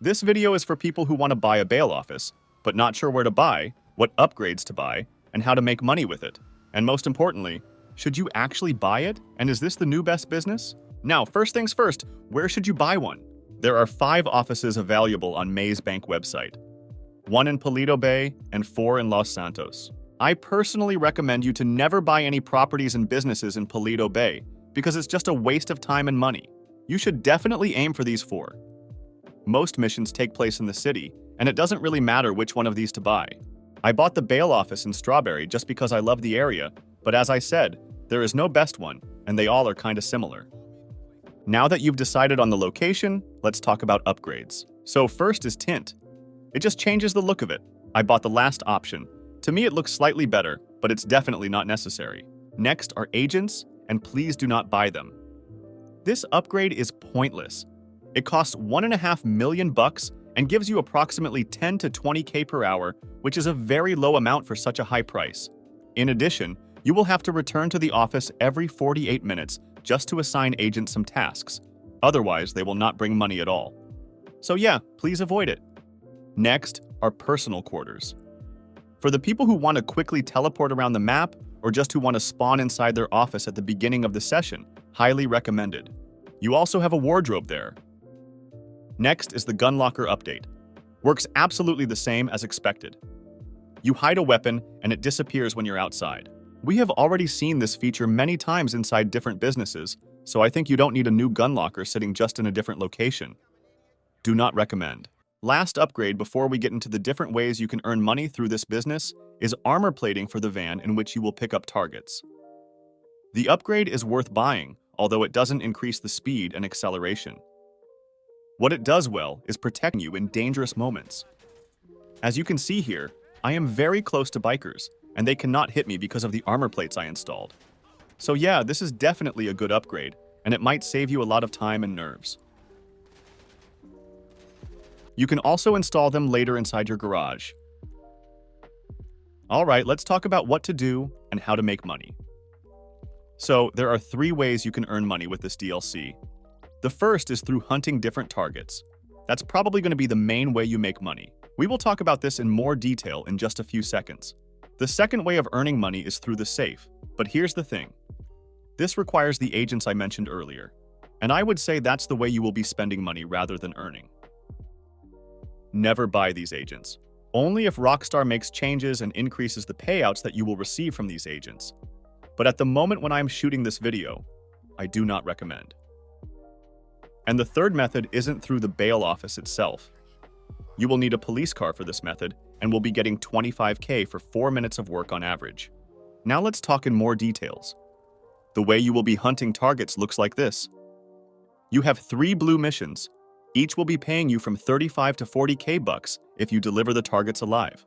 This video is for people who want to buy a bail office, but not sure where to buy, what upgrades to buy, and how to make money with it. And most importantly, should you actually buy it? And is this the new best business? Now, first things first, where should you buy one? There are 5 offices available on Maze Bank website. 1 in Paleto Bay and 4 in Los Santos. I personally recommend you to never buy any properties and businesses in Paleto Bay because it's just a waste of time and money. You should definitely aim for these 4. Most missions take place in the city, and it doesn't really matter which one of these to buy. I bought the bail office in Strawberry just because I love the area, but as I said, there is no best one, and they all are kinda similar. Now that you've decided on the location, let's talk about upgrades. So first is tint. It just changes the look of it. I bought the last option. To me it looks slightly better, but it's definitely not necessary. Next are agents, and please do not buy them. This upgrade is pointless. It costs $1.5 million and gives you approximately 10 to 20K per hour, which is a very low amount for such a high price. In addition, you will have to return to the office every 48 minutes just to assign agents some tasks. Otherwise, they will not bring money at all. So yeah, please avoid it. Next are personal quarters. For the people who want to quickly teleport around the map or just who want to spawn inside their office at the beginning of the session, highly recommended. You also have a wardrobe there. Next is the gun locker update. Works absolutely the same as expected. You hide a weapon and it disappears when you're outside. We have already seen this feature many times inside different businesses, so I think you don't need a new gun locker sitting just in a different location. Do not recommend. Last upgrade before we get into the different ways you can earn money through this business is armor plating for the van in which you will pick up targets. The upgrade is worth buying, although it doesn't increase the speed and acceleration. What it does well is protecting you in dangerous moments. As you can see here, I am very close to bikers, and they cannot hit me because of the armor plates I installed. So yeah, this is definitely a good upgrade, and it might save you a lot of time and nerves. You can also install them later inside your garage. Alright, let's talk about what to do and how to make money. So, there are 3 ways you can earn money with this DLC. The first is through hunting different targets. That's probably going to be the main way you make money. We will talk about this in more detail in just a few seconds. The second way of earning money is through the safe, but here's the thing. This requires the agents I mentioned earlier, and I would say that's the way you will be spending money rather than earning. Never buy these agents. Only if Rockstar makes changes and increases the payouts that you will receive from these agents. But at the moment when I am shooting this video, I do not recommend. And the third method isn't through the bail office itself. You will need a police car for this method and will be getting 25K for 4 minutes of work on average. Now let's talk in more details. The way you will be hunting targets looks like this. You have 3 blue missions. Each will be paying you from 35 to 40K bucks if you deliver the targets alive.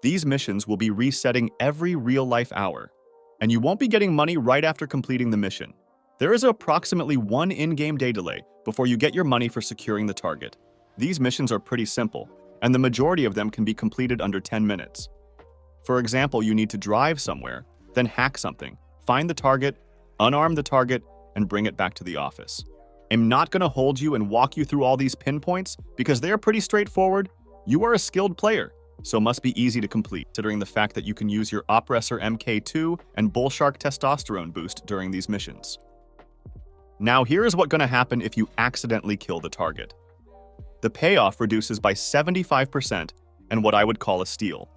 These missions will be resetting every real-life hour, and you won't be getting money right after completing the mission. There is approximately 1 in-game day delay before you get your money for securing the target. These missions are pretty simple, and the majority of them can be completed under 10 minutes. For example, you need to drive somewhere, then hack something, find the target, unarm the target, and bring it back to the office. I'm not going to hold you and walk you through all these pinpoints because they are pretty straightforward. You are a skilled player, so must be easy to complete, considering the fact that you can use your Oppressor MK2 and Bullshark Testosterone boost during these missions. Now here is what's going to happen if you accidentally kill the target. The payoff reduces by 75% and what I would call a steal.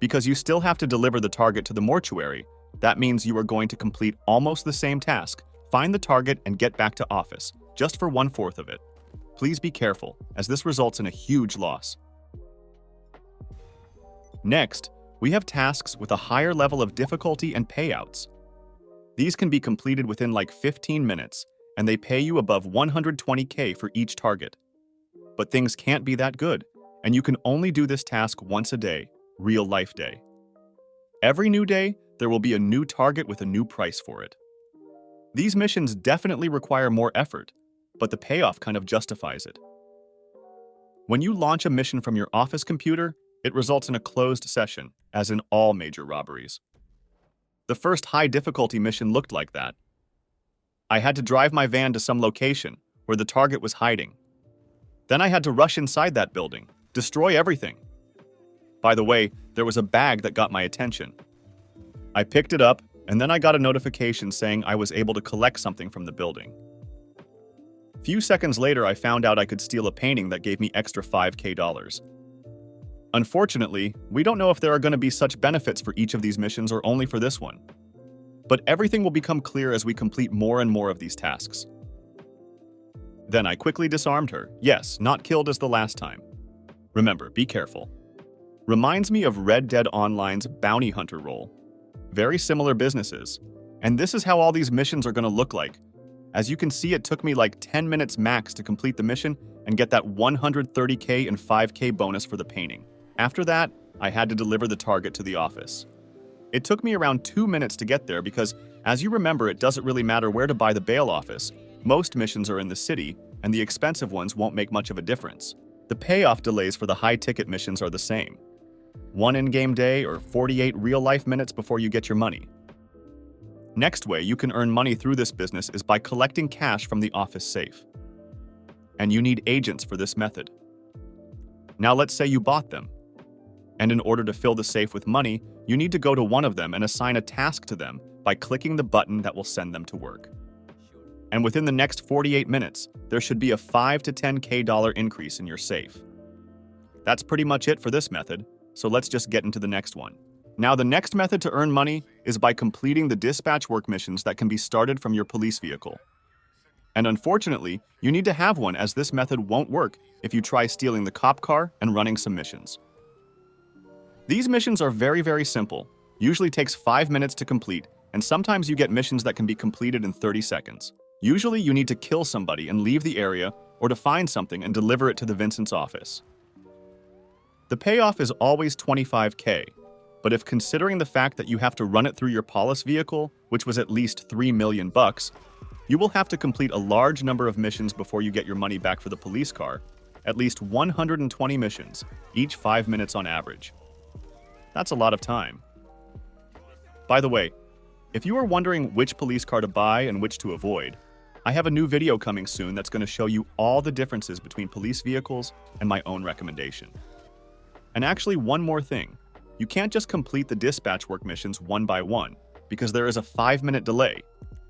Because you still have to deliver the target to the mortuary, that means you are going to complete almost the same task, find the target and get back to office, just for 1/4 of it. Please be careful, as this results in a huge loss. Next, we have tasks with a higher level of difficulty and payouts. These can be completed within like 15 minutes, and they pay you above 120K for each target. But things can't be that good, and you can only do this task once a day, real life day. Every new day, there will be a new target with a new price for it. These missions definitely require more effort, but the payoff kind of justifies it. When you launch a mission from your office computer, it results in a closed session, as in all major robberies. The first high difficulty mission looked like that. I had to drive my van to some location where the target was hiding. Then I had to rush inside that building, destroy everything. By the way, there was a bag that got my attention. I picked it up, and then I got a notification saying I was able to collect something from the building. Few seconds later, I found out I could steal a painting that gave me extra $5,000. Unfortunately, we don't know if there are going to be such benefits for each of these missions or only for this one. But everything will become clear as we complete more and more of these tasks. Then I quickly disarmed her. Yes, not killed as the last time. Remember, be careful. Reminds me of Red Dead Online's bounty hunter role. Very similar businesses. And this is how all these missions are going to look like. As you can see, it took me like 10 minutes max to complete the mission and get that $130K and $5K bonus for the painting. After that, I had to deliver the target to the office. It took me around 2 minutes to get there because, as you remember, it doesn't really matter where to buy the bail office. Most missions are in the city, and the expensive ones won't make much of a difference. The payoff delays for the high-ticket missions are the same. 1 in-game day or 48 real-life minutes before you get your money. Next way you can earn money through this business is by collecting cash from the office safe. And you need agents for this method. Now let's say you bought them. And in order to fill the safe with money, you need to go to one of them and assign a task to them by clicking the button that will send them to work. And within the next 48 minutes, there should be a $5 to $10K increase in your safe. That's pretty much it for this method, so let's just get into the next one. Now, the next method to earn money is by completing the dispatch work missions that can be started from your police vehicle. And unfortunately, you need to have one, as this method won't work if you try stealing the cop car and running some missions. These missions are very simple, usually takes 5 minutes to complete, and sometimes you get missions that can be completed in 30 seconds. Usually you need to kill somebody and leave the area, or to find something and deliver it to the Vincent's office. The payoff is always $25K, but if considering the fact that you have to run it through your police vehicle, which was at least $3 million, you will have to complete a large number of missions before you get your money back for the police car, at least 120 missions, each 5 minutes on average. That's a lot of time. By the way, if you are wondering which police car to buy and which to avoid, I have a new video coming soon that's going to show you all the differences between police vehicles and my own recommendation. And actually, one more thing. You can't just complete the dispatch work missions one by one, because there is a 5-minute delay,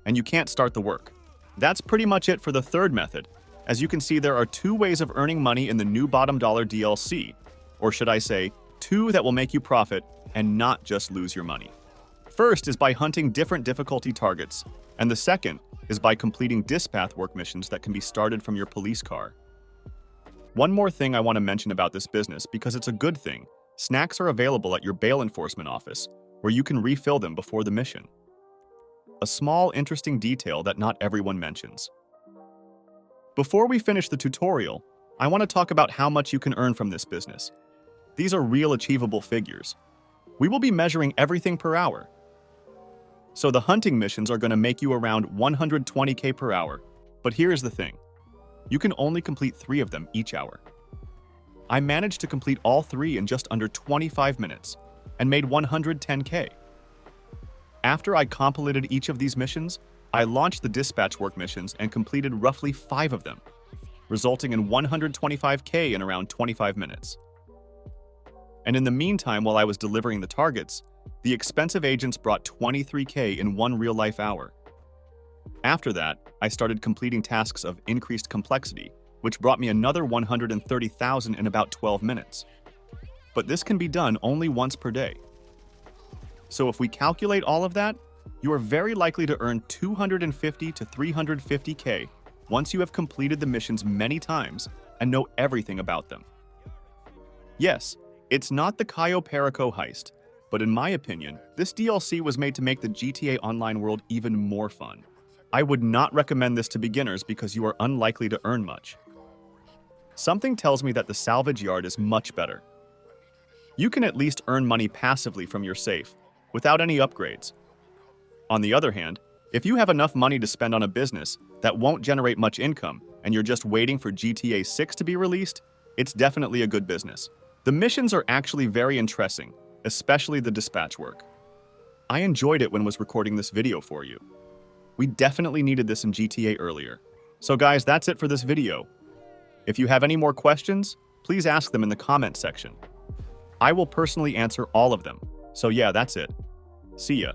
and you can't start the work. That's pretty much it for the third method. As you can see, there are 2 ways of earning money in the new Bottom Dollar DLC, or should I say, 2 that will make you profit and not just lose your money. First is by hunting different difficulty targets, and the second is by completing dispatch work missions that can be started from your police car. One more thing I want to mention about this business, because it's a good thing. Snacks are available at your bail enforcement office, where you can refill them before the mission. A small, interesting detail that not everyone mentions. Before we finish the tutorial, I want to talk about how much you can earn from this business. These are real achievable figures. We will be measuring everything per hour. So the hunting missions are going to make you around 120K per hour, but here's the thing. You can only complete 3 of them each hour. I managed to complete all 3 in just under 25 minutes and made 110K. After I completed each of these missions, I launched the dispatch work missions and completed roughly 5 of them, resulting in 125K in around 25 minutes. And in the meantime, while I was delivering the targets, the expensive agents brought 23K in 1 real-life hour. After that, I started completing tasks of increased complexity, which brought me another 130,000 in about 12 minutes. But this can be done only once per day. So if we calculate all of that, you are very likely to earn 250 to 350K once you have completed the missions many times and know everything about them. Yes, it's not the Cayo Perico heist, but in my opinion, this DLC was made to make the GTA Online world even more fun. I would not recommend this to beginners because you are unlikely to earn much. Something tells me that the salvage yard is much better. You can at least earn money passively from your safe, without any upgrades. On the other hand, if you have enough money to spend on a business that won't generate much income and you're just waiting for GTA 6 to be released, it's definitely a good business. The missions are actually very interesting, especially the dispatch work. I enjoyed it when I was recording this video for you. We definitely needed this in GTA earlier. So guys, that's it for this video. If you have any more questions, please ask them in the comment section. I will personally answer all of them. So yeah, that's it. See ya.